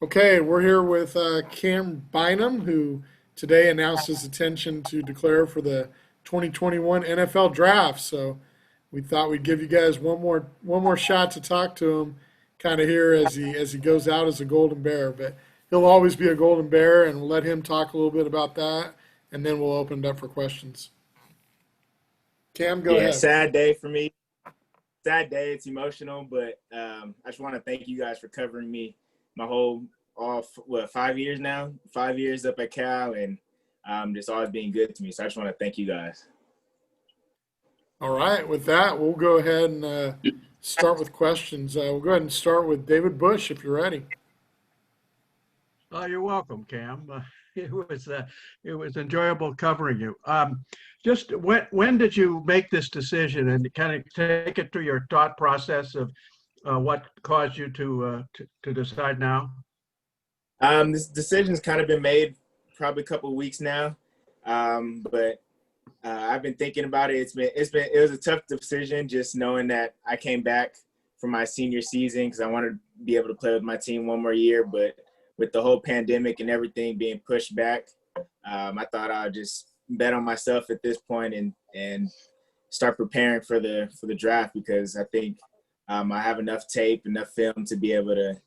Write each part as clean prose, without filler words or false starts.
Okay, we're here with Cam Bynum, who today announced his intention to declare for the 2021 NFL Draft. So we thought we'd give you guys one more shot to talk to him, kind of here as he goes out as a Golden Bear. But he'll always be a Golden Bear, and we'll let him talk a little bit about that, and then we'll open it up for questions. Cam, go Yeah, ahead. sad day for me. Sad day. It's emotional, but I just want to thank you guys for covering me my whole 5 years now. 5 years up at Cal, and just always being good to me. So I just want to thank you guys. All right, with that, we'll go ahead and start with questions. We'll go ahead and start with David Bush if you're ready. You're welcome, Cam. It was enjoyable covering you. Just when did you make this decision, and kind of take it through your thought process of what caused you to decide now? This decision's kind of been made probably a couple of weeks now, but I've been thinking about it. It was a tough decision, just knowing that I came back from my senior season because I wanted to be able to play with my team one more year, but with the whole pandemic and everything being pushed back, I thought I would just bet on myself at this point and start preparing for the draft, because I think I have enough tape, enough film to be able to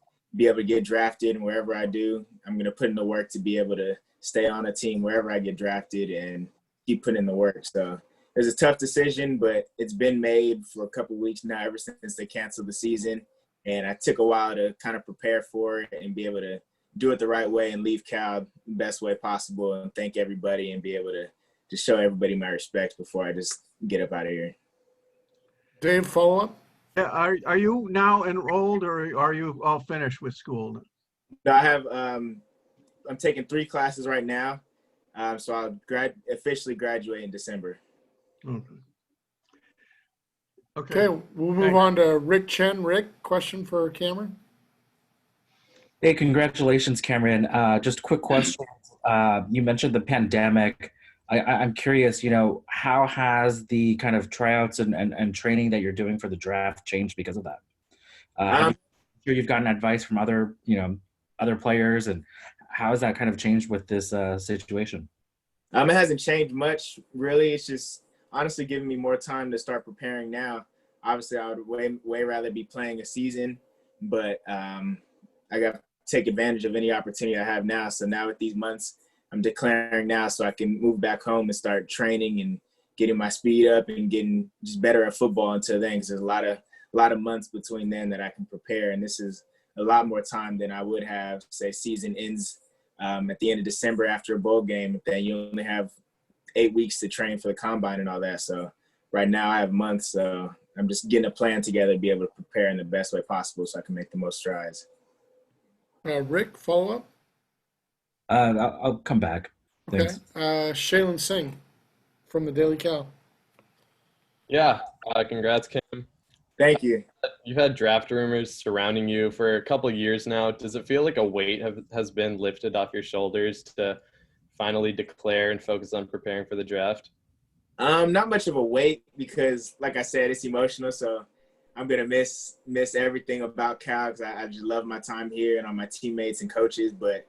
get drafted, and wherever I do, I'm going to put in the work to be able to stay on a team wherever I get drafted and keep putting in the work. So it was a tough decision, but it's been made for a couple of weeks now, ever since they canceled the season. And I took a while to kind of prepare for it and be able to do it the right way and leave Cal the best way possible and thank everybody and be able to just show everybody my respect before I just get up out of here. Dave, follow up? Yeah, are you now enrolled, or are you all finished with school? No, I have I'm taking 3 classes right now, so I'll officially graduate in December. Okay, we'll move on to Rick Chen. Rick, question for Camryn? Hey, congratulations, Camryn. Just a quick question. You mentioned the pandemic. I'm curious, how has the kind of tryouts and training that you're doing for the draft changed because of that? You've gotten advice from other players, and how has that kind of changed with this situation? It hasn't changed much, really. It's just honestly giving me more time to start preparing now. Obviously, I would way rather be playing a season, but I got to take advantage of any opportunity I have now. So now with these months, I'm declaring now so I can move back home and start training and getting my speed up and getting just better at football until then, because there's a lot of months between then that I can prepare. And this is a lot more time than I would have, say, season ends at the end of December after a bowl game. Then you only have 8 weeks to train for the combine and all that. So right now I have months. So I'm just getting a plan together to be able to prepare in the best way possible so I can make the most strides. Rick, follow up? I'll come back. Okay. Thanks. Shaylin Singh from the Daily Cal. Yeah, congrats, Kim. Thank you. You've had draft rumors surrounding you for a couple of years now. Does it feel like a weight has been lifted off your shoulders to finally declare and focus on preparing for the draft? Not much of a weight, because, like I said, it's emotional. So I'm gonna miss everything about Cal, because I just love my time here and all my teammates and coaches. But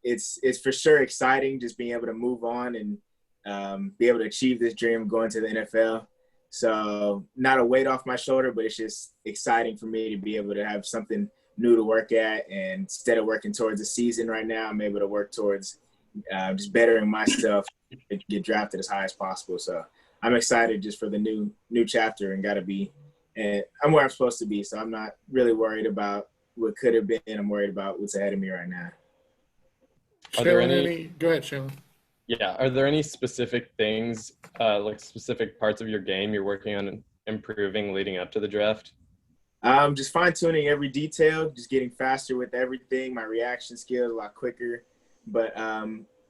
it's for sure exciting just being able to move on and be able to achieve this dream of going to the NFL. So not a weight off my shoulder, but it's just exciting for me to be able to have something new to work at. And instead of working towards a season right now, I'm able to work towards just bettering myself to get drafted as high as possible. So I'm excited just for the new chapter, and I'm where I'm supposed to be. So I'm not really worried about what could have been. I'm worried about what's ahead of me right now. Are there Go ahead, Shaylin. Yeah, are there any specific things, like specific parts of your game you're working on improving leading up to the draft? Just fine-tuning every detail, just getting faster with everything. My reaction skills a lot quicker. But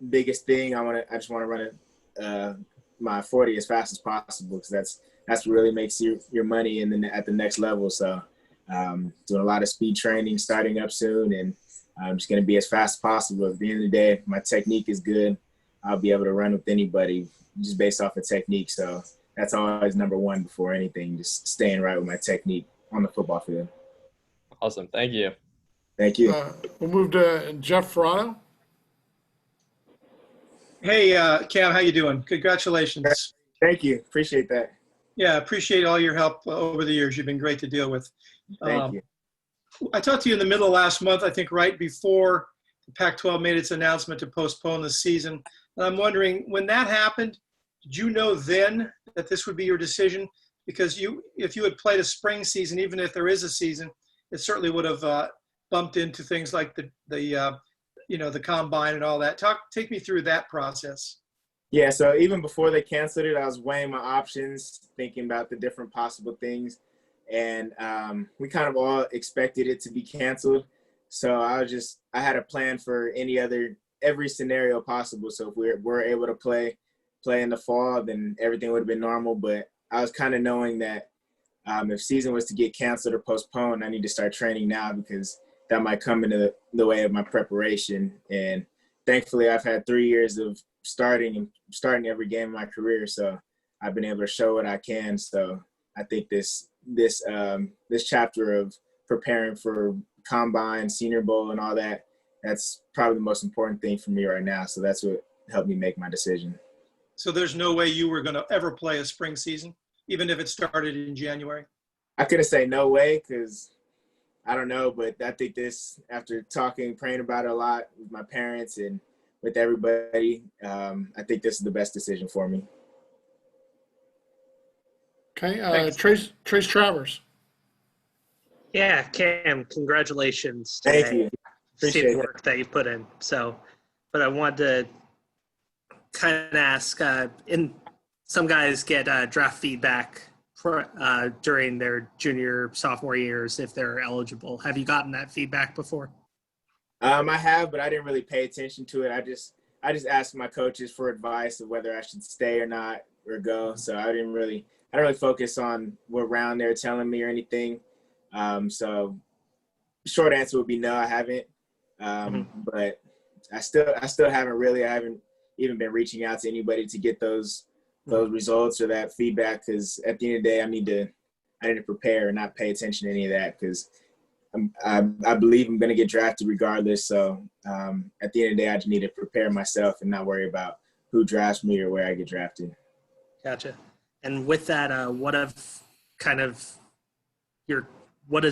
biggest thing, I just want to run my 40 as fast as possible, because that's what really makes your money at the next level. So doing a lot of speed training starting up soon, and I'm just going to be as fast as possible. At the end of the day, if my technique is good, I'll be able to run with anybody just based off of technique. So that's always number one before anything, just staying right with my technique on the football field. Awesome. Thank you. Thank you. We'll move to Jeff Ferraro. Hey, Cam, how you doing? Congratulations. Thank you. Appreciate that. Yeah, appreciate all your help over the years. You've been great to deal with. Thank you. I talked to you in the middle of last month, I think right before the Pac-12 made its announcement to postpone the season. And I'm wondering, when that happened, did you know then that this would be your decision? Because if you had played a spring season, even if there is a season, it certainly would have bumped into things like the combine and all that. Take me through that process. Yeah, so even before they canceled it, I was weighing my options, thinking about the different possible things. And we kind of all expected it to be canceled. So I had a plan for every scenario possible. So if we're able to play in the fall, then everything would have been normal. But I was kind of knowing that if season was to get canceled or postponed, I need to start training now because that might come into the way of my preparation. And thankfully, I've had 3 years of starting every game of my career. So I've been able to show what I can. So I think this chapter of preparing for combine, Senior Bowl, and all that, that's probably the most important thing for me right now. So that's what helped me make my decision. So there's no way you were going to ever play a spring season, even if it started in January? I couldn't say no way because I don't know, but I think after talking, praying about it a lot with my parents and with everybody, I think this is the best decision for me. Okay, Trace Travers. Yeah, Cam, congratulations today. Thank you. See Appreciate the work that you put in. But I wanted to kind of ask, some guys get draft feedback during their junior, sophomore years if they're eligible. Have you gotten that feedback before? I have, but I didn't really pay attention to it. I just asked my coaches for advice of whether I should stay or not or go. So I don't really focus on what round they're telling me or anything. So short answer would be no, I haven't. But I still haven't really. I haven't even been reaching out to anybody to get those results or that feedback because at the end of the day, I need to prepare and not pay attention to any of that because I believe I'm going to get drafted regardless. So at the end of the day, I just need to prepare myself and not worry about who drafts me or where I get drafted. Gotcha. And with that, what has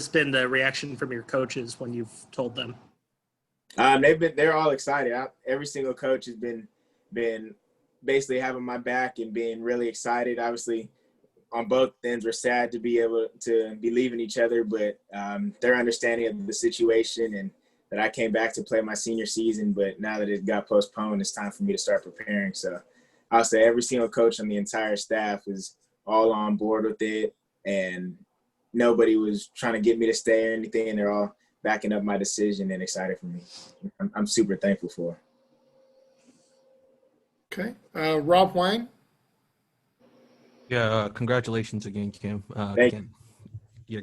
been the reaction from your coaches when you've told them? They're all excited. Every single coach has been basically having my back and being really excited. Obviously, on both ends, we're sad to be able to be leaving each other, but their understanding of the situation and that I came back to play my senior season, but now that it got postponed, it's time for me to start preparing. So I'll say every single coach on the entire staff is all on board with it, and nobody was trying to get me to stay or anything, and they're all backing up my decision and excited for me. I'm super thankful for. Okay, Rob Wang. Yeah, congratulations again, Kim.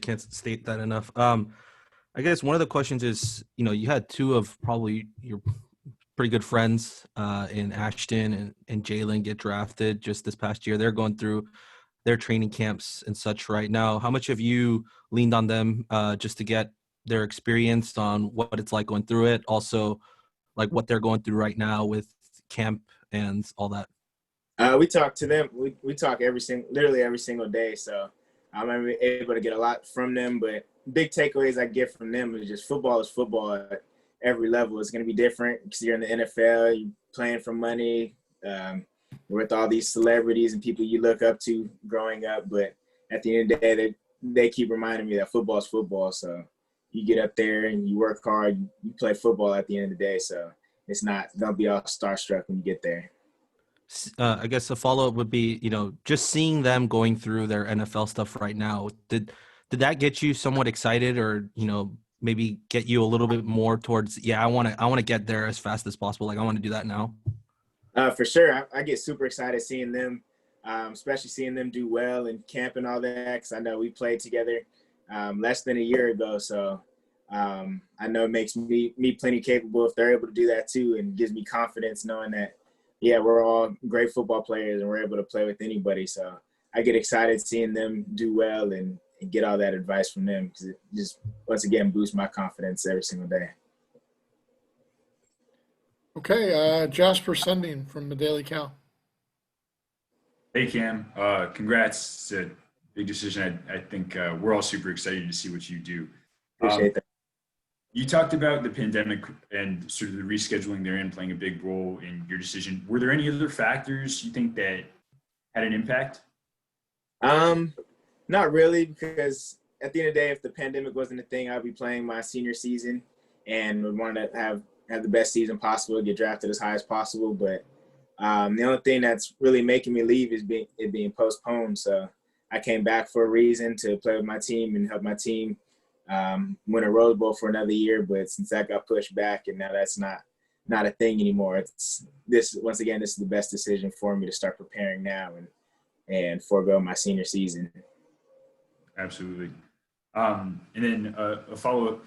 Can't state that enough. I guess one of the questions is, you had two of probably your pretty good friends in Ashton and Jalen get drafted just this past year. They're going through their training camps and such right now. How much have you leaned on them just to get their experience on what it's like going through it? Also, like what they're going through right now with camp and all that. We talk to them. We talk literally every single day. So I'm able to get a lot from them. But big takeaways I get from them is just football is football at every level. It's going to be different because you're in the NFL, you're playing for money, with all these celebrities and people you look up to growing up. But at the end of the day, they keep reminding me that football is football. So you get up there and you work hard, you play football at the end of the day. So it's not going to be all starstruck when you get there. I guess a follow-up would be, just seeing them going through their NFL stuff right now. Did that get you somewhat excited or, maybe get you a little bit more towards, I want to get there as fast as possible. Like I want to do that now. For sure. I get super excited seeing them, especially seeing them do well in camp and all that. Because I know we played together less than a year ago. So I know it makes me plenty capable if they're able to do that too, and gives me confidence knowing that, we're all great football players and we're able to play with anybody. So I get excited seeing them do well and and get all that advice from them, because it just, once again, boosts my confidence every single day. Okay, Jasper Sundin from the Daily Cal. Hey Cam, congrats. It's a big decision. I think we're all super excited to see what you do. Appreciate that. You talked about the pandemic and sort of the rescheduling therein playing a big role in your decision. Were there any other factors you think that had an impact? Not really, because at the end of the day, if the pandemic wasn't a thing, I'd be playing my senior season and would want to have the best season possible, get drafted as high as possible. But the only thing that's really making me leave is it being postponed. So I came back for a reason, to play with my team and help my team win a Rose Bowl for another year. But since that got pushed back and now that's not a thing anymore, once again, this is the best decision for me to start preparing now and forego my senior season. Absolutely. And then a follow-up,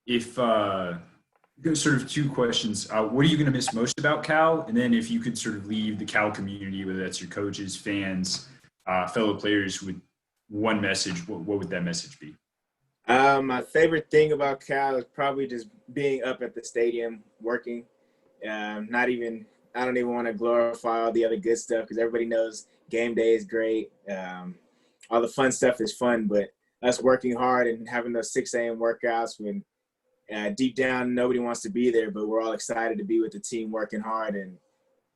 if sort of two questions. What are you going to miss most about Cal? And then if you could sort of leave the Cal community, whether that's your coaches, fans, fellow players, with one message, what would that message be? My favorite thing about Cal is probably just being up at the stadium working. I don't even want to glorify all the other good stuff, because everybody knows game day is great. All the fun stuff is fun, but us working hard and having those 6 a.m. workouts when deep down nobody wants to be there, but we're all excited to be with the team working hard,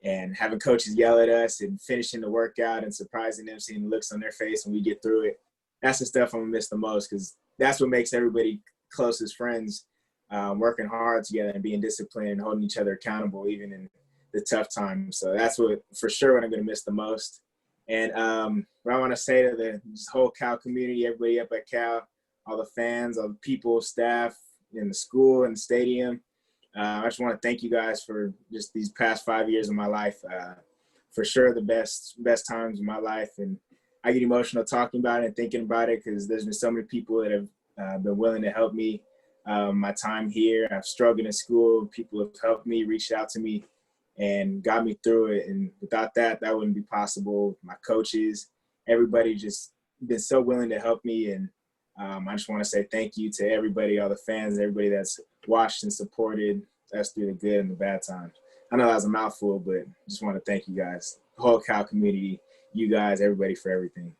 and having coaches yell at us and finishing the workout and surprising them, seeing the looks on their face when we get through it. That's the stuff I'm going to miss the most, because that's what makes everybody close as friends, working hard together and being disciplined and holding each other accountable even in the tough times. So that's what I'm going to miss the most. And what I want to say to this whole Cal community, everybody up at Cal, all the fans, all the people, staff in the school and the stadium, I just want to thank you guys for just these past 5 years of my life. For sure, the best times of my life. And I get emotional talking about it and thinking about it, because there's been so many people that have been willing to help me my time here. I've struggled in school. People have helped me, reached out to me, and got me through it. And without that wouldn't be possible. My coaches, everybody just been so willing to help me. And I just want to say thank you to everybody, all the fans, everybody that's watched and supported us through the good and the bad times. I know that was a mouthful, but just want to thank you guys, the whole Cal community, you guys, everybody, for everything.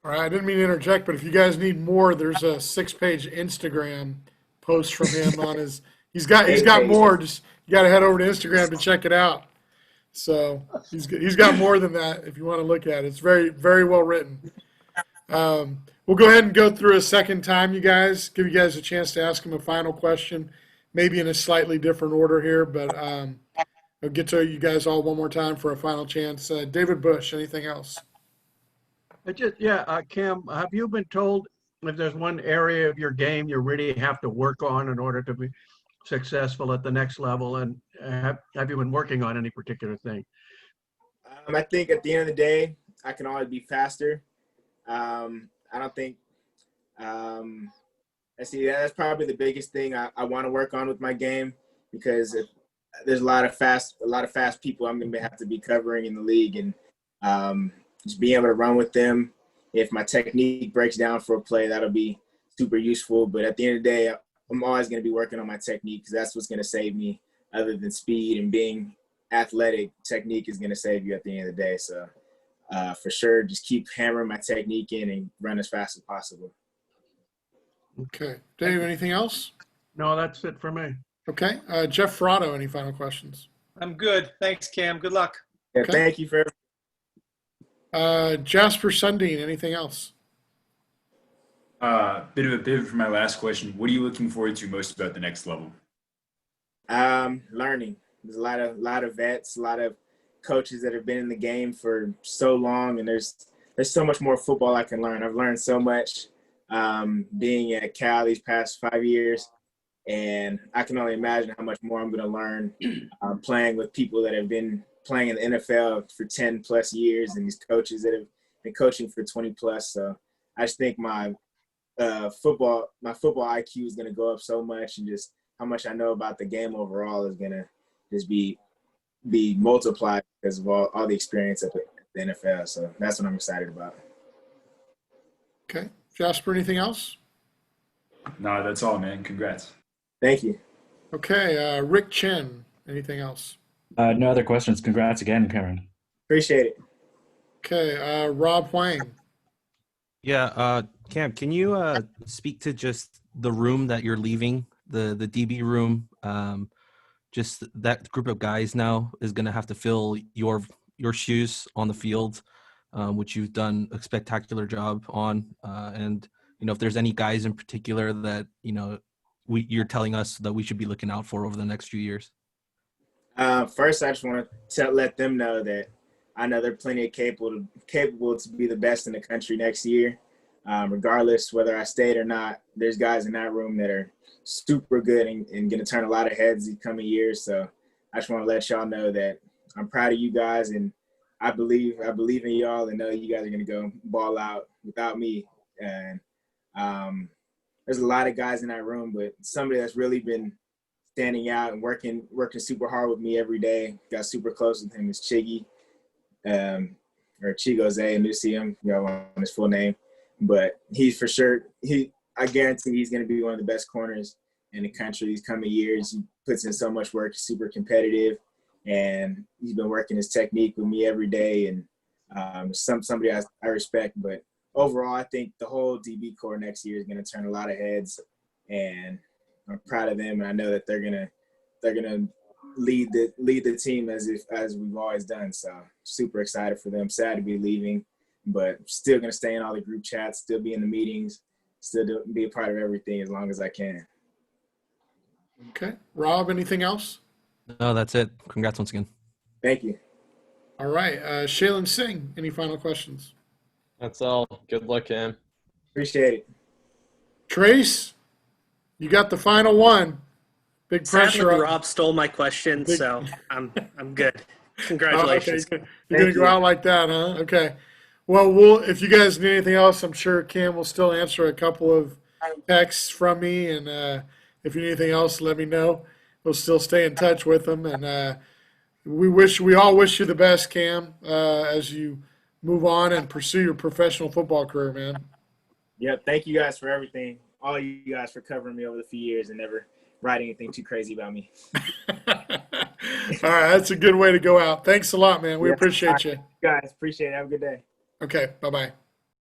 All right, I didn't mean to interject, but if you guys need more, there's a 6-page Instagram post from him on his. He's got more. Just you got to head over to Instagram to check it out. So he's got more than that if you want to look at it. It's very, very well written. We'll go ahead and go through a second time, you guys. Give you guys a chance to ask him a final question, maybe in a slightly different order here, but I'll get to you guys all one more time for a final chance. David Bush, anything else? Cam, have you been told if there's one area of your game you really have to work on in order to be successful at the next level? And have you been working on any particular thing? I think at the end of the day, I can always be faster. I don't think that's probably the biggest thing I want to work on with my game, because there's a lot of fast people I'm going to have to be covering in the league, and just being able to run with them. If my technique breaks down for a play, that'll be super useful. But at the end of the day, I'm always going to be working on my technique, because that's what's going to save me. Other than speed and being athletic, technique is going to save you at the end of the day. So for sure, just keep hammering my technique in and run as fast as possible. Okay. Dave, anything else? No, that's it for me. Okay. Jeff Ferrato, any final questions? I'm good. Thanks, Cam. Good luck. Yeah, Okay. Thank you for Jasper Sundin, anything else? Bit of a pivot for my last question. What are you looking forward to most about the next level? learning. There's a lot of vets, a lot of coaches that have been in the game for so long, and there's so much more football I can learn. I've learned so much being at Cal these past 5 years, and I can only imagine how much more I'm going to learn playing with people that have been playing in the NFL for 10 plus years, and these coaches that have been coaching for 20 plus. So I just think my football IQ is going to go up so much, and just how much I know about the game overall is going to just be multiplied because of all the experience at the NFL. So that's what I'm excited about. Okay. Jasper, anything else? No, that's all, man. Congrats. Thank you. Okay. Rick Chen, anything else? No other questions. Congrats again, Camryn. Appreciate it. Okay. Rob Huang. Yeah, Cam, can you speak to just the room that you're leaving, the DB room? Just that group of guys now is going to have to fill your shoes on the field, which you've done a spectacular job on. And if there's any guys in particular that you're telling us that we should be looking out for over the next few years. First, I just want to let them know that I know they're plenty of capable to be the best in the country next year. Regardless whether I stayed or not, there's guys in that room that are super good and going to turn a lot of heads these coming years. So I just want to let y'all know that I'm proud of you guys, and I believe in y'all, and know you guys are going to go ball out without me. And there's a lot of guys in that room, but somebody that's really been standing out and working super hard with me every day, got super close with him, is Chiggy, or Chigoze Anusium, on his full name. But he's for sure, I guarantee he's going to be one of the best corners in the country these coming years. He puts in so much work, super competitive, and he's been working his technique with me every day, and somebody I respect. But overall, I think the whole DB core next year is going to turn a lot of heads, and I'm proud of them, and I know that they're gonna lead the team as we've always done. So super excited for them. Sad to be leaving, but still gonna stay in all the group chats, still be in the meetings, still be a part of everything as long as I can. Okay. Rob, anything else? No, that's it. Congrats once again. Thank you. All right. Shaylin Singh, any final questions? That's all. Good luck, Cam. Appreciate it. Trace, you got the final one. Big pressure. Sadly, Rob stole my question, so I'm good. Congratulations. Oh, okay. You're going to go out like that, huh? Okay. Well, if you guys need anything else, I'm sure Cam will still answer a couple of texts from me. And if you need anything else, let me know. We'll still stay in touch with them. And we all wish you the best, Cam, as you move on and pursue your professional football career, man. Yep. Thank you guys for everything. All you guys for covering me over the few years and never writing anything too crazy about me. All right. That's a good way to go out. Thanks a lot, man. We appreciate you. Guys, appreciate it. Have a good day. Okay. Bye-bye.